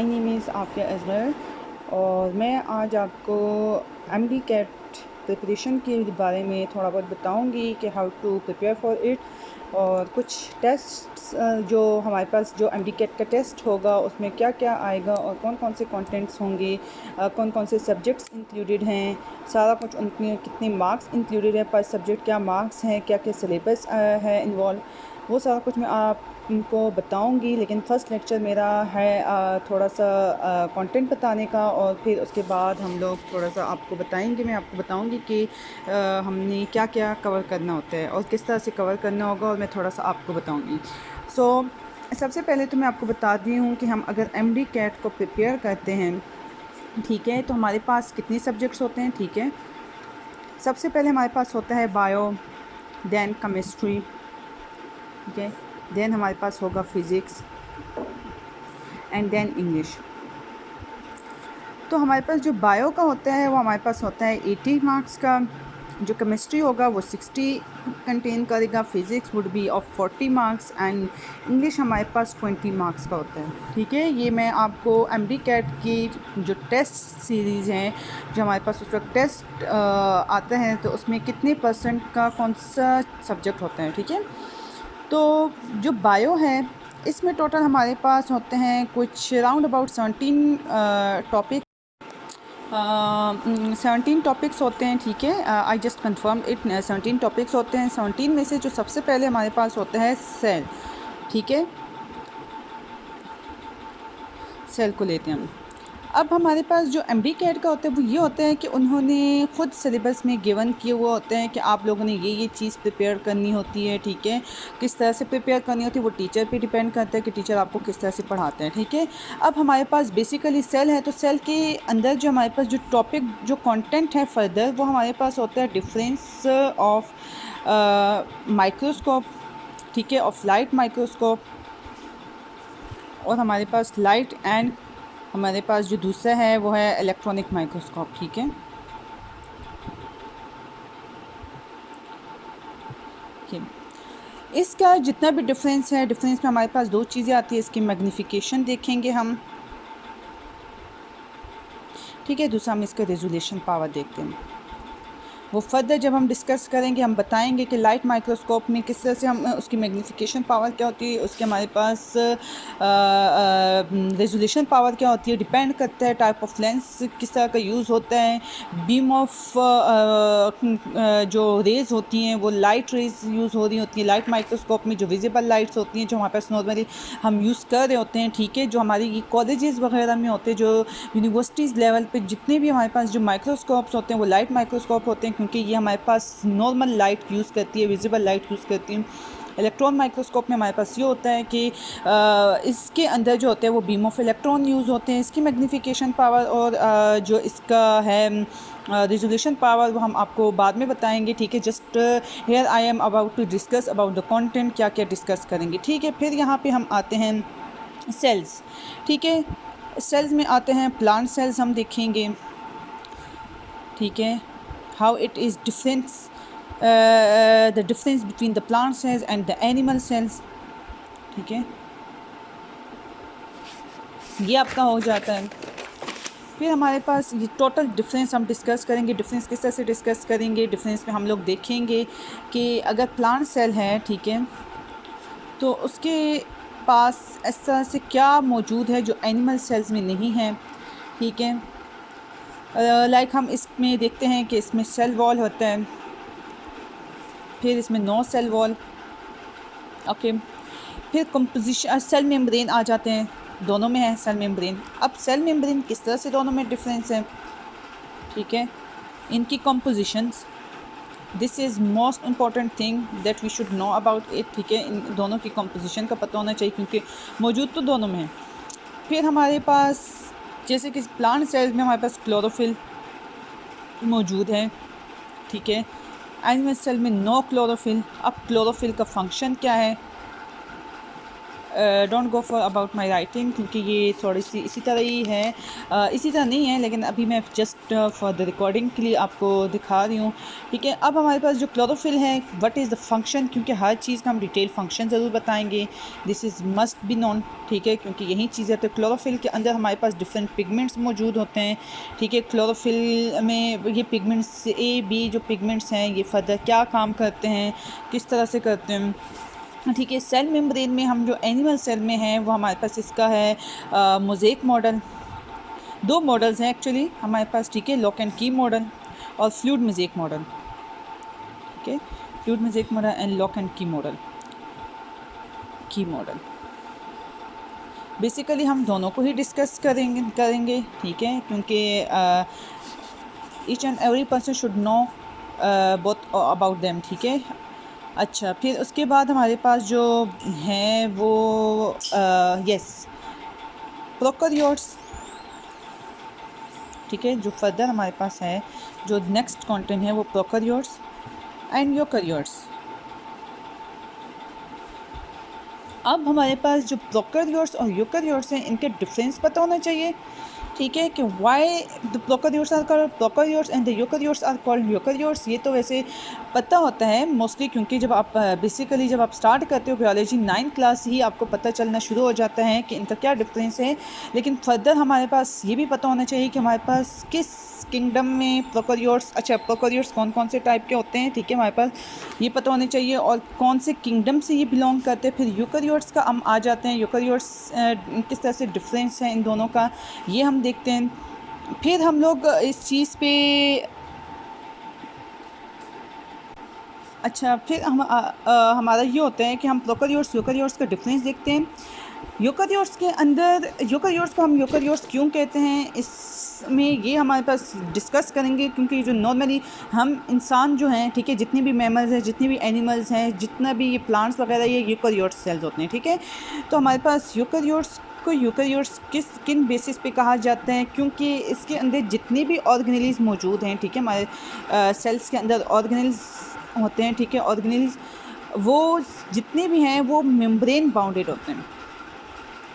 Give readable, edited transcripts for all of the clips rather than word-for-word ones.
My name is Aafia अजगर और मैं आज आपको एमडी कैट प्रिपरेशन के बारे में थोड़ा बहुत बताऊंगी कि how to prepare for it और कुछ टेस्ट्स जो हमारे पास जो एमडी कैट का टेस्ट होगा उसमें क्या क्या आएगा और कौन कौन से कंटेंट्स होंगे, कौन कौन से सब्जेक्ट्स इंक्लूडेड हैं, सारा कुछ उनके कितने मार्क्स इंक्लूडेड है पर सब्जेक्ट, क्या मार्क्स हैं, क्या क्या सिलेबस है इन्वॉल्व, वो सारा कुछ मैं आपको बताऊंगी। लेकिन फ़र्स्ट लेक्चर मेरा है थोड़ा सा कंटेंट बताने का और फिर उसके बाद हम लोग थोड़ा सा आपको बताएंगे, मैं आपको बताऊंगी कि हमने क्या क्या कवर करना होता है और किस तरह से कवर करना होगा और मैं थोड़ा सा आपको बताऊंगी। सबसे पहले तो मैं आपको बता दी हूँ कि हम अगर एमडी कैट को प्रिपेयर करते हैं, ठीक है, तो हमारे पास कितने सब्जेक्ट्स होते हैं। ठीक है, सबसे पहले हमारे पास होता है बायो, देन केमिस्ट्री, ठीक है, देन हमारे पास होगा फिज़िक्स एंड देन इंग्लिश। तो हमारे पास जो बायो का होता है वो हमारे पास होता है 80 मार्क्स का, जो केमिस्ट्री होगा वो 60 कंटेन करेगा, physics would be of 40 marks and English हमारे पास 20 मार्क्स का होता है। ठीक है, ये मैं आपको एमडी कैट की जो टेस्ट सीरीज़ हैं, जो हमारे पास उस वक्त टेस्ट आता है तो उसमें कितने % का कौन सा सब्जेक्ट होता है। ठीक है, तो जो बायो है इसमें टोटल हमारे पास होते हैं कुछ राउंड अबाउट 17 टॉपिक्स होते हैं। ठीक है, I just confirm it, 17 topics होते हैं। 17 में से जो सबसे पहले हमारे पास होता है सेल, ठीक है, सेल को लेते हैं हम। अब हमारे पास जो एमडी कैट का होता है वो ये होता है कि उन्होंने ख़ुद सिलेबस में गिवन किए हुए होते हैं कि आप लोगों ने ये चीज़ प्रिपेयर करनी होती है। ठीक है, किस तरह से प्रिपेयर करनी होती है वो टीचर पे डिपेंड करता है कि टीचर आपको किस तरह से पढ़ाते हैं। ठीक है, अब हमारे पास बेसिकली सेल है, तो सेल के अंदर जो हमारे पास जो टॉपिक जो कॉन्टेंट है फर्दर वो हमारे पास होता है डिफरेंस ऑफ माइक्रोस्कोप, ठीक है, ऑफ लाइट माइक्रोस्कोप, और हमारे पास लाइट एंड हमारे पास जो दूसरा है वो है इलेक्ट्रॉनिक माइक्रोस्कोप। ठीक है, इसका जितना भी डिफरेंस है, डिफरेंस में हमारे पास दो चीज़ें आती है। इसकी मैग्नीफिकेशन देखेंगे हम, ठीक है, दूसरा हम इसका रेजोल्यूशन पावर देखते हैं। वो फर्दर जब हम डिस्कस करेंगे हम बताएंगे कि लाइट माइक्रोस्कोप में किस तरह से हम उसकी मैग्नीफिकेशन पावर क्या होती है, उसके हमारे पास रेजोल्यूशन पावर क्या होती है, डिपेंड करता है टाइप ऑफ लेंस किस तरह का यूज़ होता है। बीम ऑफ जो रेज़ होती हैं वो लाइट रेज़ यूज़ हो रही होती हैं लाइट माइक्रोस्कोप में, जो विजिबल लाइट्स होती हैं जो हमारे पास नॉर्मली हम यूज़ कर रहे होते हैं। ठीक है, जो हमारी कॉलेजेस वगैरह में होते हैं, जो यूनिवर्सिटीज़ लेवल पे जितने भी हमारे पास जो माइक्रोस्कोप्स होते हैं वो लाइट माइक्रोस्कोप होते हैं, क्योंकि ये हमारे पास नॉर्मल लाइट यूज़ करती है, विजिबल लाइट यूज़ करती है। इलेक्ट्रॉन माइक्रोस्कोप में हमारे पास ये होता है कि इसके अंदर जो होते हैं वो बीम ऑफ इलेक्ट्रॉन यूज़ होते हैं। इसकी मैग्नीफिकेशन पावर और जो इसका है रेजोल्यूशन पावर वो हम आपको बाद में बताएंगे। ठीक है, just here I am about to discuss about the content, क्या क्या डिस्कस करेंगे। ठीक है, फिर यहाँ पे हम आते हैं सेल्स। ठीक है, सेल्स में आते हैं प्लांट सेल्स हम देखेंगे। ठीक है, how it is difference the difference between the plant cells and the animal cells. ठीक है, ये आपका हो जाता है। फिर हमारे पास ये टोटल डिफरेंस हम डिस्कस करेंगे। डिफरेंस किस तरह से डिस्कस करेंगे, डिफरेंस में हम लोग देखेंगे कि अगर प्लांट सेल है, ठीक है, तो उसके पास इस तरह से क्या मौजूद है जो एनिमल सेल्स में नहीं है। ठीक है, लाइक हम इसमें देखते हैं कि इसमें सेल वॉल होता है, फिर इसमें नो सेल वॉल, ओके, फिर कंपोजिशन सेल मेम्ब्रेन आ जाते हैं, दोनों में है सेल मेम्ब्रेन। अब सेल मेम्ब्रेन किस तरह से दोनों में डिफरेंस है, ठीक है, इनकी compositions, this is most important thing that we should know about it. ठीक है, इन दोनों की कंपोजिशन का पता होना चाहिए क्योंकि मौजूद तो दोनों में है। फिर हमारे पास जैसे कि प्लांट सेल्स में हमारे पास क्लोरोफिल मौजूद है। ठीक है, एनिमल सेल में नो क्लोरोफिल। अब क्लोरोफिल का फंक्शन क्या है, don't go for about my writing, क्योंकि ये थोड़ी सी इसी तरह ही है, इसी तरह नहीं है, लेकिन अभी मैं जस्ट फॉर द रिकॉर्डिंग के लिए आपको दिखा रही हूँ। ठीक है, अब हमारे पास जो क्लोरोफिल है, व्हाट इज़ द फंक्शन, क्योंकि हर चीज़ का हम डिटेल फंक्शन ज़रूर बताएंगे, this is must be known. ठीक है, क्योंकि यही चीज़ है। तो क्लोरोफिल के अंदर हमारे पास डिफरेंट पिगमेंट्स मौजूद होते हैं। ठीक है, क्लोरोफिल में ये पिगमेंट्स ए बी जो पिगमेंट्स हैं, ये फर्दर क्या काम करते हैं, किस तरह से करते हैं। ठीक है, सेल मेम्ब्रेन में हम जो एनिमल सेल में हैं वो हमारे पास इसका है मोज़ेक मॉडल। दो मॉडल्स हैं एक्चुअली हमारे पास। ठीक है, लॉक एंड की मॉडल और फ्लूइड मोज़ेक मॉडल। ठीक है, fluid mosaic model and lock and की मॉडल। बेसिकली हम दोनों को ही डिस्कस करेंगे। ठीक है, क्योंकि each and every person should know both about them. ठीक है, अच्छा, फिर उसके बाद हमारे पास जो हैं वो यस प्रोकैरियोट्स। ठीक है, जो फर्दर हमारे पास है, जो नेक्स्ट कंटेंट है वो प्रोकैरियोट्स एंड यूकैरियोट्स। अब हमारे पास जो प्रोकैरियोट्स और यूकैरियोट्स हैं, इनके डिफरेंस पता होना चाहिए। ठीक है, कि why the prokaryotes are called prokaryotes and the eukaryotes are called eukaryotes, ये तो वैसे पता होता है मोस्टली, क्योंकि जब आप बेसिकली जब आप स्टार्ट करते हो बायोलॉजी 9th क्लास ही आपको पता चलना शुरू हो जाता है कि इनका क्या डिफरेंस है। लेकिन फर्दर हमारे पास ये भी पता होना चाहिए कि हमारे पास किस किंगडम में प्रोकैरियोट्स, अच्छा प्रोकैरियोट्स कौन कौन से टाइप के होते हैं। ठीक है, हमारे पास ये पता होने चाहिए और कौन से किंगडम से ये बिलोंग करते हैं। फिर यूकैरियोट्स का हम आ जाते हैं, यूकैरियोट्स किस तरह से डिफरेंस है इन दोनों का, ये हम देखते हैं। फिर हम लोग इस चीज़ पे अच्छा, फिर हमारा ये होता है कि हम प्रोकैरियोट्स यूकैरियोट्स का डिफरेंस देखते हैं। यूकैरियोट्स के अंदर यूकैरियोट्स को हम यूकैरियोट्स क्यों कहते हैं, इसमें ये हमारे पास डिस्कस करेंगे, क्योंकि जो नॉर्मली हम इंसान जो हैं, ठीक है, जितने भी मैमल्स हैं, जितने भी एनिमल्स हैं, जितना भी ये प्लांट्स वगैरह, ये यूकैरियोट्स सेल्स होते हैं। ठीक है, तो हमारे पास यूकैरियोट्स को यूकैरियोट्स किन बेसिस पे कहा जाता है, क्योंकि इसके अंदर जितने भी ऑर्गेनेल्स मौजूद हैं, ठीक है, हमारे सेल्स के अंदर ऑर्गेनेल्स होते हैं। ठीक है, ऑर्गेनेल्स वो जितने भी हैं वो मेम्ब्रेन बाउंडेड होते हैं,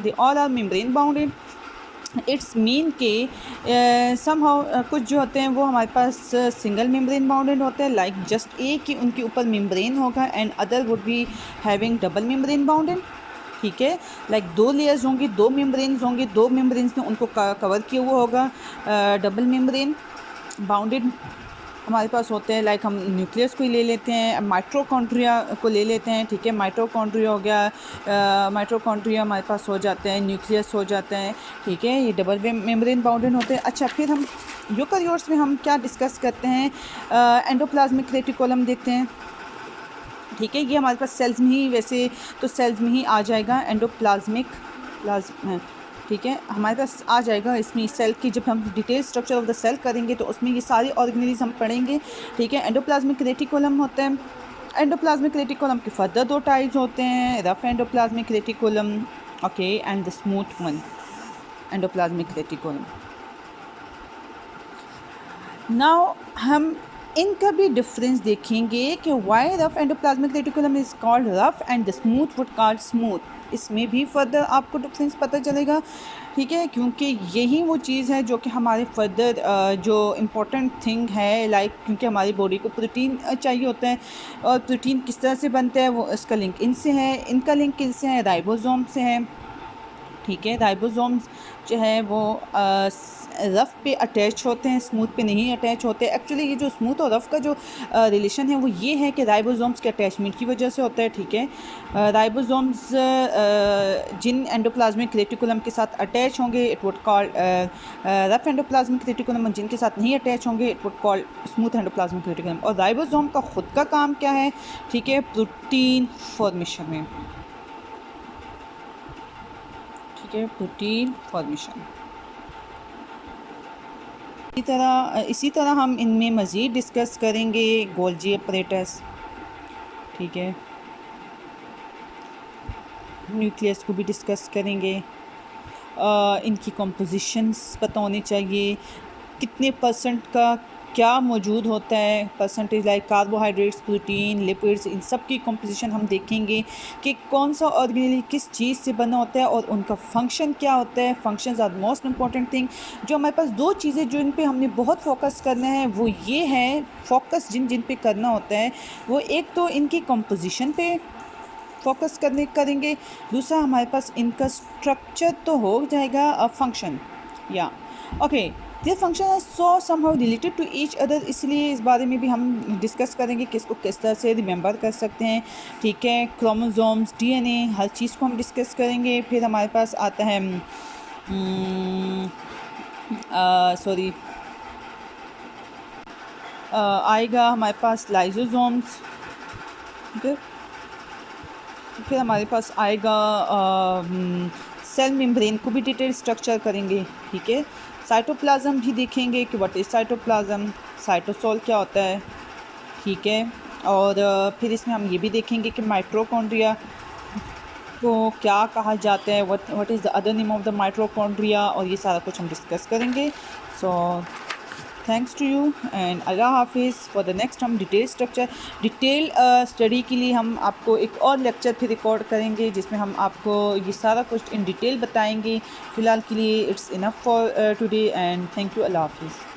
they all are membrane bounded. It's mean के समहाउ कुछ जो होते हैं वो हमारे पास सिंगल मेम्ब्रेन बाउंडेड होते हैं, लाइक जस्ट एक ही उनके ऊपर मेम्ब्रेन होगा, and other would be having double membrane bounded. ठीक है, लाइक दो लेयर्स होंगी, दो मेम्ब्रेन्स होंगे, दो मेम्ब्रेन्स में उनको कवर किया हुआ होगा, डबल मेम्ब्रेन बाउंडेड हमारे पास होते हैं। लाइक हम न्यूक्लियस को ही ले लेते हैं, माइटोकॉन्ड्रिया को ले लेते हैं। ठीक है, माइटोकॉन्ड्रिया हो गया, माइटोकॉन्ड्रिया हमारे पास हो जाते हैं, न्यूक्लियस हो जाते हैं। ठीक है, ये डबल मेम्ब्रेन बाउंडेड होते हैं। अच्छा, फिर हम यूकैरियोट्स में हम क्या डिस्कस करते हैं, एंडोप्लाज्मिक रेटिकुलम देखते हैं। ठीक है, ये हमारे पास सेल्स में ही, वैसे तो सेल्स में ही आ जाएगा एंडोप्लाज्मिक ठीक है, हमारे पास आ जाएगा इसमें सेल की, जब हम detail structure of the cell करेंगे तो उसमें ये सारी ऑर्गेनेल्स हम पढ़ेंगे। ठीक है, एंडोप्लाज्मिक रेटिकुलम होता है। एंडोप्लाज्मिक रेटिकुलम के फर्दर दो टाइप्स होते हैं, rough endoplasmic reticulum, okay, and the smooth one endoplasmic reticulum. Now हम इनका भी डिफरेंस देखेंगे कि why rough endoplasmic reticulum is called rough and the smooth would called smooth. इसमें भी फर्दर आपको डिफरेंस पता चलेगा। ठीक है, क्योंकि यही वो चीज़ है जो कि हमारे फर्दर जो इम्पोर्टेंट थिंग है, लाइक क्योंकि हमारी बॉडी को प्रोटीन चाहिए होता है, और प्रोटीन किस तरह से बनता है वो इसका लिंक इनसे है, इनका लिंक किससे है, राइबोसोम से है। ठीक है, राइबोसोम्स जो है वो रफ़ पे अटैच होते हैं, स्मूथ पे नहीं अटैच होते। एक्चुअली ये जो स्मूथ और रफ़ का जो रिलेशन है वो ये है कि राइबोसोम्स के अटैचमेंट की वजह से होता है। ठीक है, राइबोसोम्स जिन एंडोप्लाज्मिक रेटिकुलम के साथ अटैच होंगे it would called rough endoplasmic reticulum, जिनके साथ नहीं अटैच होंगे it would called smooth endoplasmic reticulum. और राइबोसोम का ख़ुद का काम क्या है, ठीक है, प्रोटीन फॉर्मेशन में। ठीक है, प्रोटीन फॉर्मेशन। इसी तरह हम इनमें मज़ीद डिस्कस करेंगे गोल्जी अपरेटस। ठीक है, न्यूक्लियस को भी डिस्कस करेंगे, इनकी कंपोजिशंस पता होनी चाहिए, कितने परसेंट का क्या मौजूद होता है, percentage like carbohydrates, protein, lipids, इन सब की कंपोजिशन हम देखेंगे कि कौन सा ऑर्गेनेल किस चीज़ से बना होता है और उनका फंक्शन क्या होता है। Functions are most important thing. जो हमारे पास दो चीज़ें जो इन पे हमने बहुत फोकस करना है वो ये है, फोकस जिन जिन पे करना होता है वो एक तो इनकी कंपोजिशन पे फोकस करेंगे, दूसरा हमारे पास इनका स्ट्रक्चर तो हो जाएगा, अब फंक्शन या okay this function are so somehow related to each other, इसलिए इस बारे में भी हम डिस्कस करेंगे कि इसको किस तरह से रिमेंबर कर सकते हैं। ठीक है, क्रोमोसोम्स, डीएनए, हर चीज़ को हम डिस्कस करेंगे। फिर हमारे पास आता है सॉरी आएगा हमारे पास लाइसोसोम्स। ठीक है, फिर हमारे पास आएगा सेल मेम्ब्रेन को भी डिटेल स्ट्रक्चर करेंगे। ठीक है, साइटोप्लाज्म भी देखेंगे कि व्हाट इज़ साइटोप्लाज्म, साइटोसोल क्या होता है। ठीक है, और फिर इसमें हम ये भी देखेंगे कि माइटोकॉन्ड्रिया को क्या कहा जाता है, what is the other name of the mitochondria, और ये सारा कुछ हम डिस्कस करेंगे। So thanks to you and अल्लाह हाफिज़। फॉर द नेक्स्ट हम डिटेल स्टडी के लिए हम आपको एक और लेक्चर फिर रिकॉर्ड करेंगे जिसमें हम आपको ये सारा कुछ इन डिटेल बताएंगे। फ़िलहाल के लिए it's enough for today and thank you. अल्लाह हाफिज़।